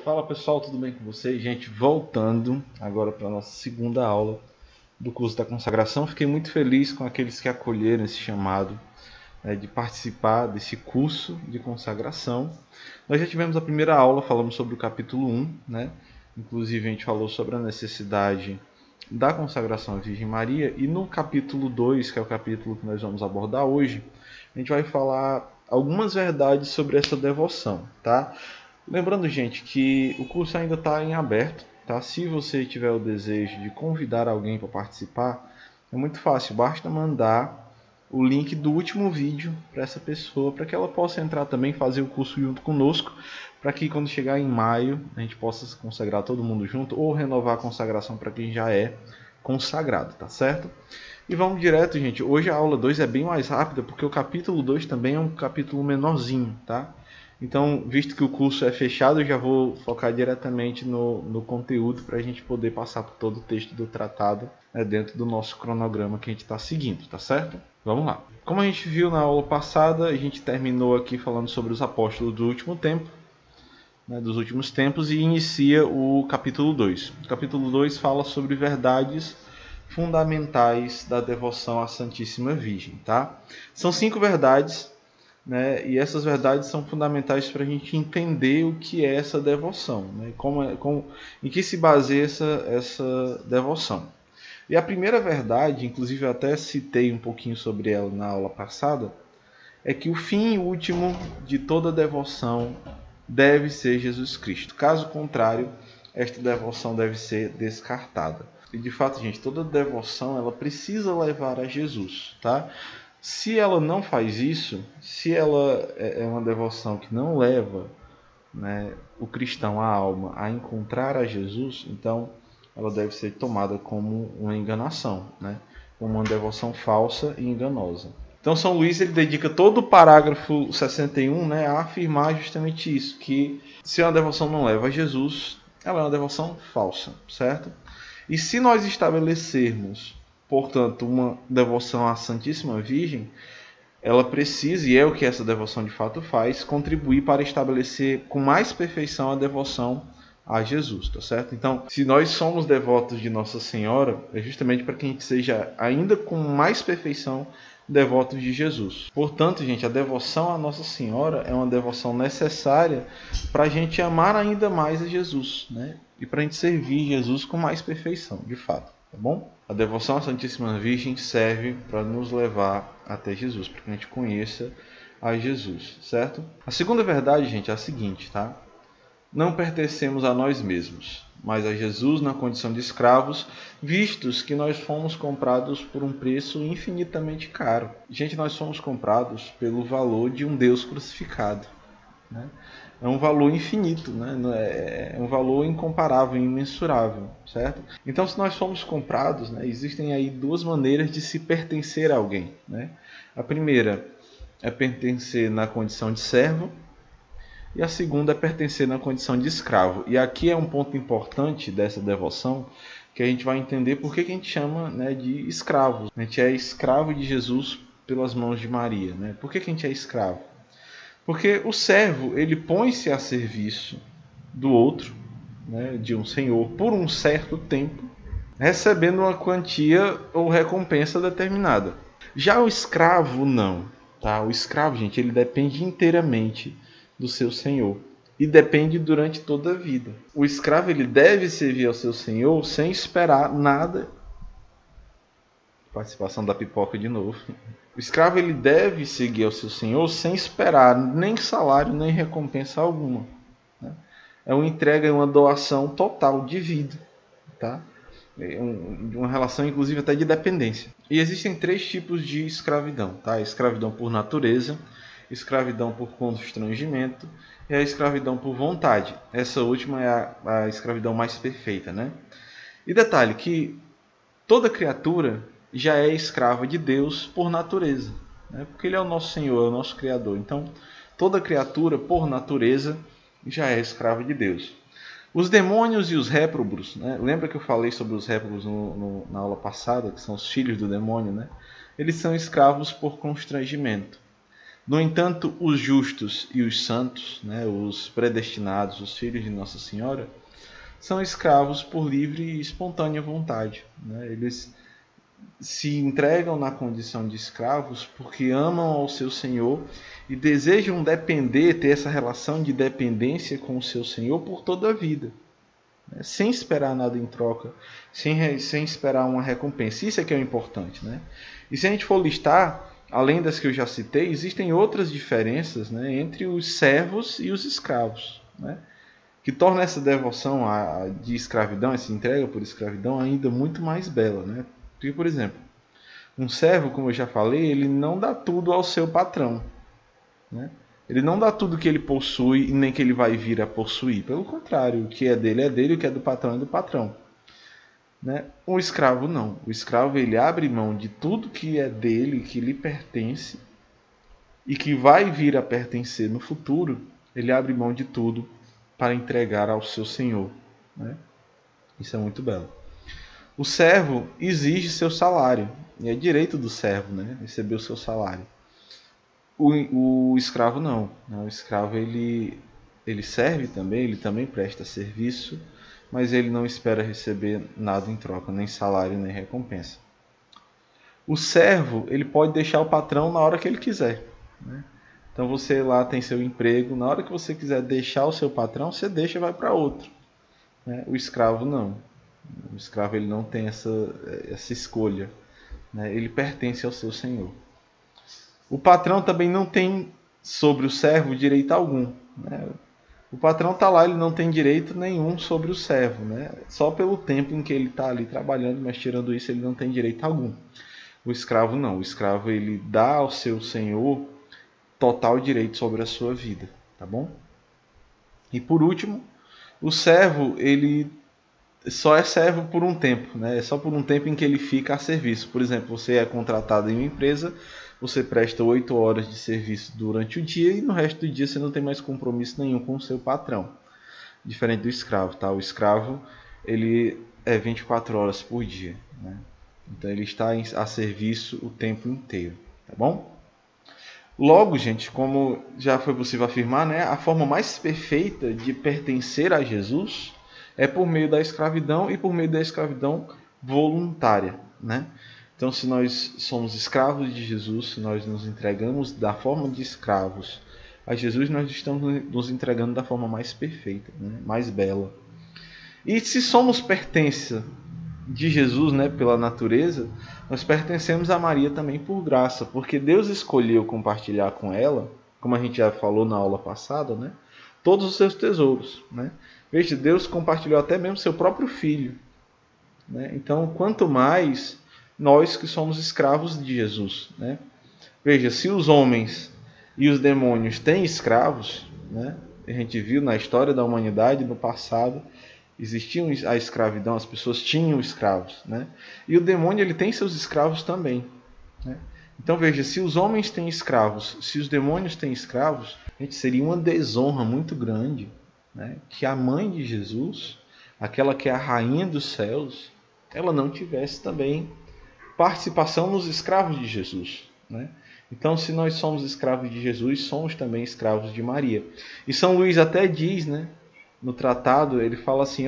Fala pessoal, tudo bem com vocês? Gente, voltando agora para a nossa segunda aula do curso da consagração. Fiquei muito feliz com aqueles que acolheram esse chamado de participar desse curso de consagração. Nós já tivemos a primeira aula, falamos sobre o capítulo 1, né? Inclusive a gente falou sobre a necessidade da consagração à Virgem Maria. E no capítulo 2, que é o capítulo que nós vamos abordar hoje, a gente vai falar algumas verdades sobre essa devoção, tá? Lembrando, gente, que o curso ainda está em aberto, tá? Se você tiver o desejo de convidar alguém para participar, é muito fácil, basta mandar o link do último vídeo para essa pessoa, para que ela possa entrar também, fazer o curso junto conosco, para que quando chegar em maio a gente possa consagrar todo mundo junto, ou renovar a consagração para quem já é consagrado, tá certo? E vamos direto, gente. Hoje a aula 2 é bem mais rápida, porque o capítulo 2 também é um capítulo menorzinho, tá? Então, visto que o curso é fechado, eu já vou focar diretamente no conteúdo para a gente poder passar por todo o texto do tratado dentro do nosso cronograma que a gente está seguindo, tá certo? Vamos lá. Como a gente viu na aula passada, a gente terminou aqui falando sobre os apóstolos do último tempo, dos últimos tempos, e inicia o capítulo 2. O capítulo 2 fala sobre verdades fundamentais da devoção à Santíssima Virgem, tá? São 5 verdades, né? E essas verdades são fundamentais para a gente entender o que é essa devoção, né? Em que se baseia essa devoção. E a primeira verdade, inclusive eu até citei um pouquinho sobre ela na aula passada, é que o fim último de toda devoção deve ser Jesus Cristo. Caso contrário, esta devoção deve ser descartada. E de fato, gente, toda devoção ela precisa levar a Jesus, tá? Se ela não faz isso, se ela é uma devoção que não leva, né, o cristão, a alma, a encontrar a Jesus, então ela deve ser tomada como uma enganação, né, como uma devoção falsa e enganosa. Então São Luís ele dedica todo o parágrafo 61, né, a afirmar justamente isso, que se uma devoção não leva a Jesus, ela é uma devoção falsa, certo? E se nós estabelecermos, portanto, uma devoção à Santíssima Virgem, ela precisa, e é o que essa devoção de fato faz, contribuir para estabelecer com mais perfeição a devoção a Jesus, tá certo? Então, se nós somos devotos de Nossa Senhora, é justamente para que a gente seja ainda com mais perfeição devotos de Jesus. Portanto, gente, a devoção a Nossa Senhora é uma devoção necessária para a gente amar ainda mais a Jesus, né? E para a gente servir Jesus com mais perfeição, de fato, tá bom? A devoção à Santíssima Virgem serve para nos levar até Jesus, para que a gente conheça a Jesus, certo? A segunda verdade, gente, é a seguinte, tá? Não pertencemos a nós mesmos, mas a Jesus na condição de escravos, vistos que nós fomos comprados por um preço infinitamente caro. Gente, nós fomos comprados pelo valor de um Deus crucificado, né? É um valor infinito, né? É um valor incomparável, imensurável, certo? Então, se nós fomos comprados, né, existem aí duas maneiras de se pertencer a alguém, né? A primeira é pertencer na condição de servo, e a segunda é pertencer na condição de escravo. E aqui é um ponto importante dessa devoção, que a gente vai entender por que a gente chama, né, de escravos. A gente é escravo de Jesus pelas mãos de Maria, né? Por que a gente é escravo? Porque o servo ele põe-se a serviço do outro, né, de um senhor, por um certo tempo, recebendo uma quantia ou recompensa determinada. Já o escravo não. Tá? O escravo, gente, ele depende inteiramente do seu senhor e depende durante toda a vida. O escravo ele deve servir ao seu senhor sem esperar nada. Participação da pipoca de novo. O escravo ele deve seguir ao seu senhor sem esperar nem salário nem recompensa alguma, né? É uma entrega e uma doação total de vida, tá? Uma relação inclusive até de dependência. E existem 3 tipos de escravidão, tá? Escravidão por natureza, escravidão por constrangimento e a escravidão por vontade. Essa última é a escravidão mais perfeita, né? E detalhe que toda criatura já é escrava de Deus por natureza, né? Porque Ele é o nosso Senhor, é o nosso Criador. Então, toda criatura, por natureza, já é escrava de Deus. Os demônios e os réprobos, né? Lembra que eu falei sobre os réprobos na aula passada, que são os filhos do demônio, né? Eles são escravos por constrangimento. No entanto, os justos e os santos, né, os predestinados, os filhos de Nossa Senhora, são escravos por livre e espontânea vontade. Né? Eles se entregam na condição de escravos porque amam ao seu Senhor e desejam depender, ter essa relação de dependência com o seu Senhor por toda a vida, né? Sem esperar nada em troca, sem esperar uma recompensa. Isso é que é o importante. Né? E se a gente for listar, além das que eu já citei, existem outras diferenças, né, entre os servos e os escravos, né, que torna essa devoção de escravidão, essa entrega por escravidão, ainda muito mais bela. Né? Porque, por exemplo, um servo, como eu já falei, ele não dá tudo ao seu patrão. Né? Ele não dá tudo que ele possui e nem que ele vai vir a possuir. Pelo contrário, o que é dele, o que é do patrão é do patrão. Né? O escravo não. O escravo ele abre mão de tudo que é dele, que lhe pertence e que vai vir a pertencer no futuro. Ele abre mão de tudo para entregar ao seu senhor. Né? Isso é muito belo. O servo exige seu salário. E é direito do servo, né, receber o seu salário. O escravo não. O escravo ele serve também, ele também presta serviço, mas ele não espera receber nada em troca, nem salário, nem recompensa. O servo ele pode deixar o patrão na hora que ele quiser. Né? Então você lá tem seu emprego, na hora que você quiser deixar o seu patrão, você deixa e vai para outro. Né? O escravo não. O escravo ele não tem essa escolha. Né? Ele pertence ao seu senhor. O patrão também não tem sobre o servo direito algum. Né? O patrão está lá, ele não tem direito nenhum sobre o servo. Né? Só pelo tempo em que ele está ali trabalhando, mas tirando isso ele não tem direito algum. O escravo não. O escravo ele dá ao seu senhor total direito sobre a sua vida. Tá bom? E por último, o servo ele só é servo por um tempo, né? É só por um tempo em que ele fica a serviço. Por exemplo, você é contratado em uma empresa, você presta 8 horas de serviço durante o dia e no resto do dia você não tem mais compromisso nenhum com o seu patrão. Diferente do escravo, tá? O escravo, ele é 24 horas por dia, né? Então ele está a serviço o tempo inteiro, tá bom? Logo, gente, como já foi possível afirmar, né, a forma mais perfeita de pertencer a Jesus é por meio da escravidão e por meio da escravidão voluntária. Né? Então, se nós somos escravos de Jesus, se nós nos entregamos da forma de escravos a Jesus, nós estamos nos entregando da forma mais perfeita, né? Mais bela. E se somos pertença de Jesus, né, pela natureza, nós pertencemos a Maria também por graça, porque Deus escolheu compartilhar com ela, como a gente já falou na aula passada, né, todos os seus tesouros. Né? Veja, Deus compartilhou até mesmo seu próprio filho. Né? Então, quanto mais nós que somos escravos de Jesus. Né? Veja, se os homens e os demônios têm escravos, né, a gente viu na história da humanidade, no passado, existia a escravidão, as pessoas tinham escravos. Né? E o demônio ele tem seus escravos também. Né? Então veja, se os homens têm escravos, se os demônios têm escravos, gente, seria uma desonra muito grande, né, que a mãe de Jesus, aquela que é a rainha dos céus, ela não tivesse também participação nos escravos de Jesus. Né? Então, se nós somos escravos de Jesus, somos também escravos de Maria. E São Luís até diz, né, no tratado, ele fala assim,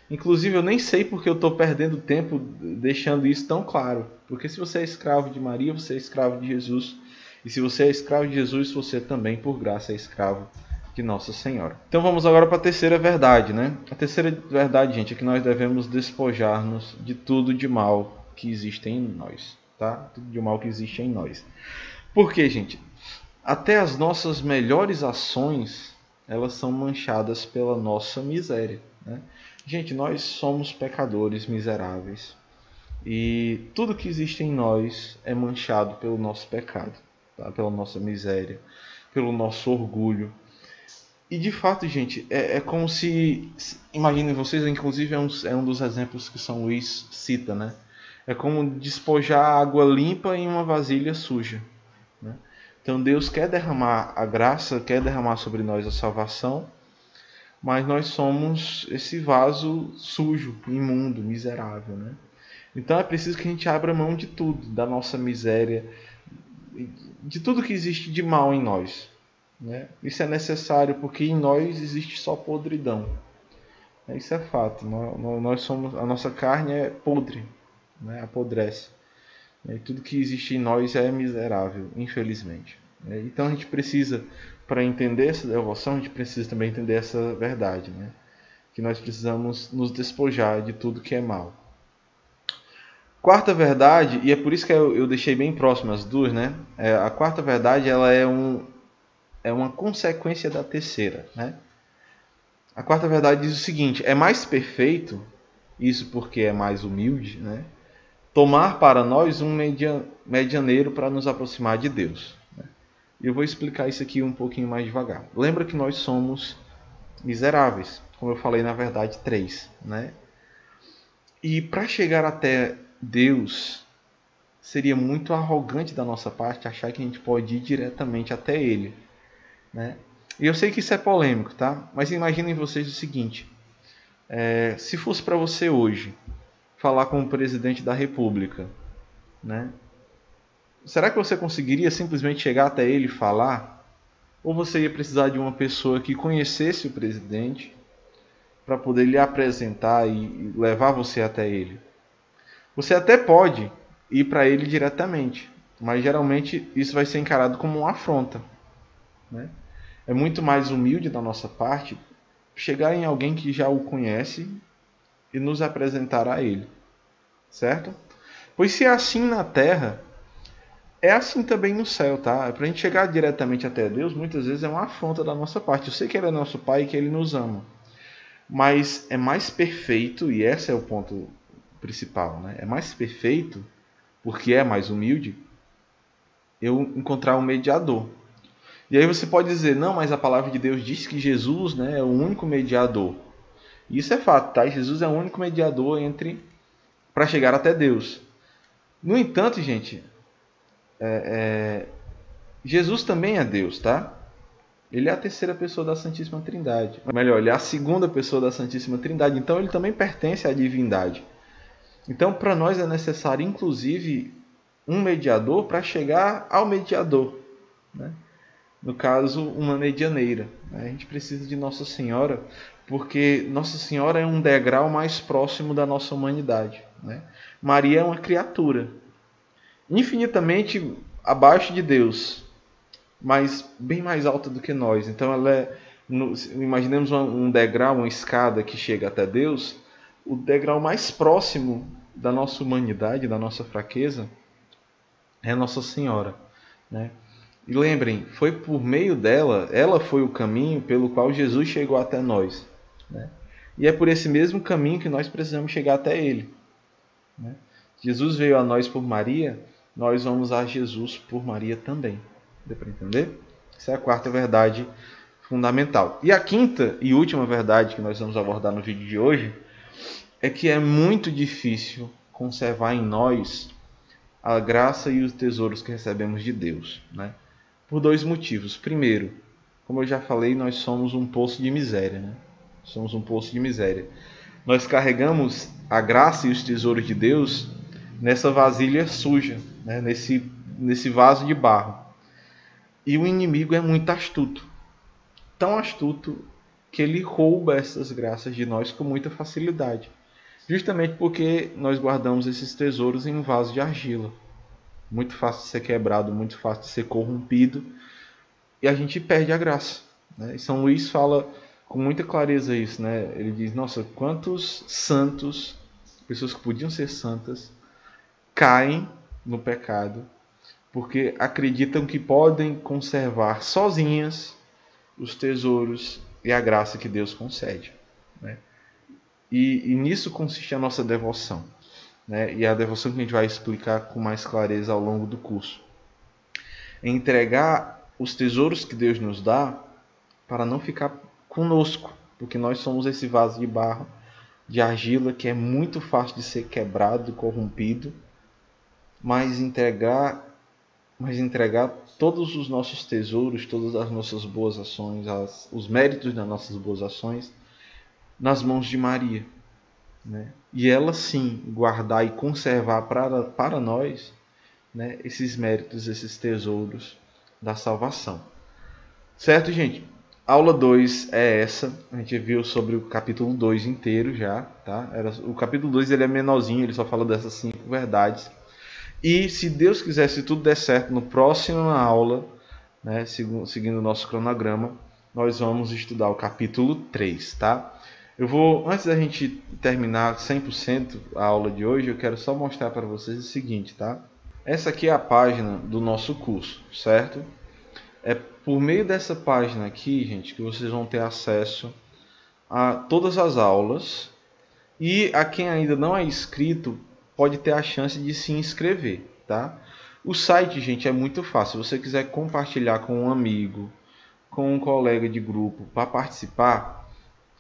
inclusive eu nem sei porque eu estou perdendo tempo deixando isso tão claro. Porque se você é escravo de Maria, você é escravo de Jesus. E se você é escravo de Jesus, você também, por graça, é escravo de Nossa Senhora. Então vamos agora para a terceira verdade. Né? A terceira verdade, gente, é que nós devemos despojar-nos de tudo de mal que existe em nós. Tá? Tudo de mal que existe em nós. Por quê, gente? Até as nossas melhores ações elas são manchadas pela nossa miséria. Né? Gente, nós somos pecadores miseráveis e tudo que existe em nós é manchado pelo nosso pecado, tá? Pela nossa miséria, pelo nosso orgulho. E de fato, gente, é como se, imaginem vocês, inclusive é um dos exemplos que São Luís cita, né? É como despojar água limpa em uma vasilha suja. Né? Então Deus quer derramar a graça, quer derramar sobre nós a salvação, mas nós somos esse vaso sujo, imundo, miserável. Né? Então é preciso que a gente abra mão de tudo, da nossa miséria, de tudo que existe de mal em nós. Né? Isso é necessário porque em nós existe só podridão. Isso é fato. Nós somos, a nossa carne é podre, né? Apodrece. E tudo que existe em nós é miserável, infelizmente. Então a gente precisa, para entender essa devoção, a gente precisa também entender essa verdade, né? Que nós precisamos nos despojar de tudo que é mal. Quarta verdade, e é por isso que eu deixei bem próximo as duas, né? A quarta verdade ela é uma consequência da terceira, né? A quarta verdade diz o seguinte: é mais perfeito, isso porque é mais humilde, né? Tomar para nós um medianeiro para nos aproximar de Deus. E eu vou explicar isso aqui um pouquinho mais devagar. Lembra que nós somos miseráveis, como eu falei na verdade 3, né? E para chegar até Deus, seria muito arrogante da nossa parte achar que a gente pode ir diretamente até Ele, né? E eu sei que isso é polêmico, tá? Mas imaginem vocês o seguinte: se fosse para você hoje falar com o presidente da República, né? Será que você conseguiria simplesmente chegar até ele e falar? Ou você ia precisar de uma pessoa que conhecesse o presidente para poder lhe apresentar e levar você até ele? Você até pode ir para ele diretamente, mas geralmente isso vai ser encarado como uma afronta, né? É muito mais humilde da nossa parte chegar em alguém que já o conhece e nos apresentar a ele, certo? Pois se é assim na terra, é assim também no céu, tá? Para a gente chegar diretamente até Deus, muitas vezes é uma afronta da nossa parte. Eu sei que Ele é nosso Pai e que Ele nos ama, mas é mais perfeito, e esse é o ponto principal, né? É mais perfeito, porque é mais humilde, eu encontrar um mediador. E aí você pode dizer, não, mas a palavra de Deus diz que Jesus, né, é o único mediador. Isso é fato, tá? Jesus é o único mediador para chegar até Deus. No entanto, gente, Jesus também é Deus, tá? Ele é a terceira pessoa da Santíssima Trindade. Melhor, ele é a segunda pessoa da Santíssima Trindade. Então ele também pertence à divindade. Então para nós é necessário, inclusive, um mediador para chegar ao mediador, né? No caso, uma medianeira. A gente precisa de Nossa Senhora, porque Nossa Senhora é um degrau mais próximo da nossa humanidade, né? Maria é uma criatura, infinitamente abaixo de Deus, mas bem mais alta do que nós. Então ela é, imaginemos um degrau, uma escada que chega até Deus, o degrau mais próximo da nossa humanidade, da nossa fraqueza, é Nossa Senhora, né? E lembrem, foi por meio dela, ela foi o caminho pelo qual Jesus chegou até nós, né? E é por esse mesmo caminho que nós precisamos chegar até Ele, né? Jesus veio a nós por Maria, nós vamos a Jesus por Maria também. Deu para entender? Essa é a quarta verdade fundamental. E a quinta e última verdade que nós vamos abordar no vídeo de hoje é que é muito difícil conservar em nós a graça e os tesouros que recebemos de Deus, né? Por dois motivos. Primeiro, como eu já falei, nós somos um poço de miséria, né? Somos um poço de miséria. Nós carregamos a graça e os tesouros de Deus nessa vasilha suja, né? Nesse vaso de barro. E o inimigo é muito astuto. Tão astuto que ele rouba essas graças de nós com muita facilidade. Justamente porque nós guardamos esses tesouros em um vaso de argila. Muito fácil de ser quebrado, muito fácil de ser corrompido. E a gente perde a graça, né? E São Luís fala com muita clareza isso, né? Ele diz, nossa, quantos santos, pessoas que podiam ser santas, caem no pecado porque acreditam que podem conservar sozinhas os tesouros e a graça que Deus concede, né? E nisso consiste a nossa devoção, né? E a devoção que a gente vai explicar com mais clareza ao longo do curso. É entregar os tesouros que Deus nos dá para não ficar conosco, porque nós somos esse vaso de barro, de argila, que é muito fácil de ser quebrado e corrompido, mas entregar todos os nossos tesouros, todas as nossas boas ações, os méritos das nossas boas ações nas mãos de Maria, né? E ela sim guardar e conservar para nós né, esses méritos, esses tesouros da salvação. Certo, gente? Aula 2 é essa. A gente viu sobre o capítulo 2 inteiro já, tá? O capítulo 2 ele é menorzinho, ele só fala dessas 5 verdades. E se Deus quiser, se tudo der certo, no próximo aula, né, seguindo o nosso cronograma, nós vamos estudar o capítulo 3, tá? Eu vou, antes da gente terminar 100% a aula de hoje, eu quero só mostrar para vocês o seguinte, tá? Essa aqui é a página do nosso curso, certo? É por meio dessa página aqui, gente, que vocês vão ter acesso a todas as aulas. E a quem ainda não é inscrito, pode ter a chance de se inscrever, tá? O site, gente, é muito fácil. Se você quiser compartilhar com um amigo, com um colega de grupo para participar,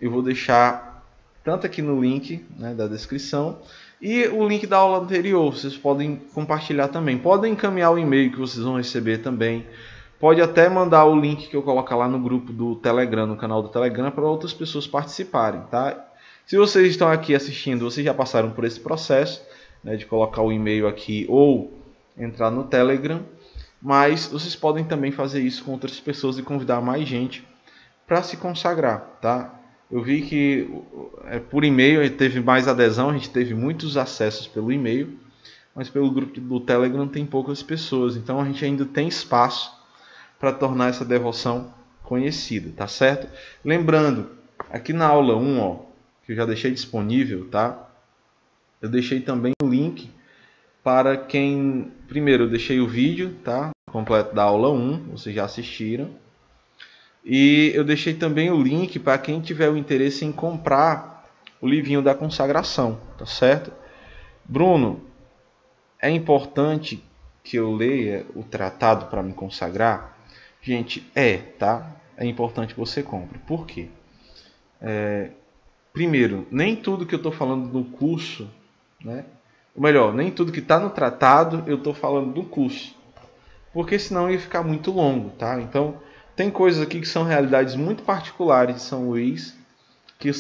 eu vou deixar tanto aqui no link, né, da descrição e o link da aula anterior. Vocês podem compartilhar também. Podem encaminhar o e-mail que vocês vão receber também. Pode até mandar o link que eu coloco lá no grupo do Telegram, no canal do Telegram, para outras pessoas participarem, tá? Se vocês estão aqui assistindo, vocês já passaram por esse processo, né, de colocar o e-mail aqui ou entrar no Telegram, mas vocês podem também fazer isso com outras pessoas e convidar mais gente para se consagrar, tá? Eu vi que por e-mail teve mais adesão, a gente teve muitos acessos pelo e-mail, mas pelo grupo do Telegram tem poucas pessoas, então a gente ainda tem espaço para tornar essa devoção conhecida, tá certo? Lembrando, aqui na aula 1, ó, que eu já deixei disponível, tá? Eu deixei também o link para quem... Primeiro, eu deixei o vídeo, tá? Completo da aula 1, vocês já assistiram. E eu deixei também o link para quem tiver o interesse em comprar o livrinho da consagração, tá certo? Bruno, é importante que eu leia o tratado para me consagrar? Gente, tá? É importante que você compre. Por quê? Primeiro, nem tudo que eu estou falando no curso, né? Ou melhor, nem tudo que está no tratado eu estou falando no curso. Porque senão ia ficar muito longo, tá? Então, tem coisas aqui que são realidades muito particulares de São Luís, que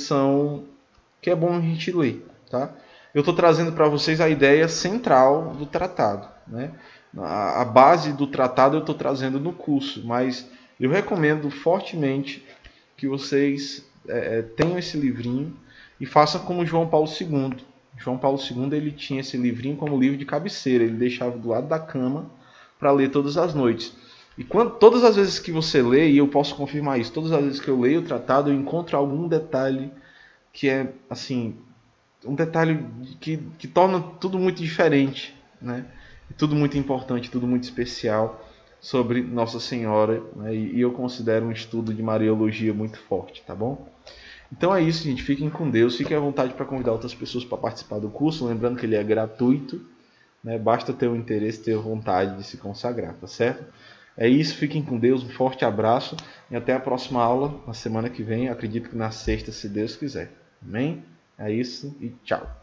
é bom a gente ler, tá? Eu estou trazendo para vocês a ideia central do tratado, né? A base do tratado eu estou trazendo no curso, mas eu recomendo fortemente que vocês tenham esse livrinho e façam como João Paulo II. João Paulo II ele tinha esse livrinho como livro de cabeceira, ele deixava do lado da cama para ler todas as noites. E todas as vezes que você lê, e eu posso confirmar isso, todas as vezes que eu leio o tratado eu encontro algum detalhe que é assim, um detalhe que torna tudo muito diferente, né? Tudo muito importante, tudo muito especial sobre Nossa Senhora, né? E eu considero um estudo de Mariologia muito forte, tá bom? Então é isso, gente. Fiquem com Deus. Fiquem à vontade para convidar outras pessoas para participar do curso. Lembrando que ele é gratuito, né? Basta ter o interesse, ter vontade de se consagrar, tá certo? É isso. Fiquem com Deus. Um forte abraço. E até a próxima aula, na semana que vem. Acredito que na sexta, se Deus quiser. Amém? É isso e tchau.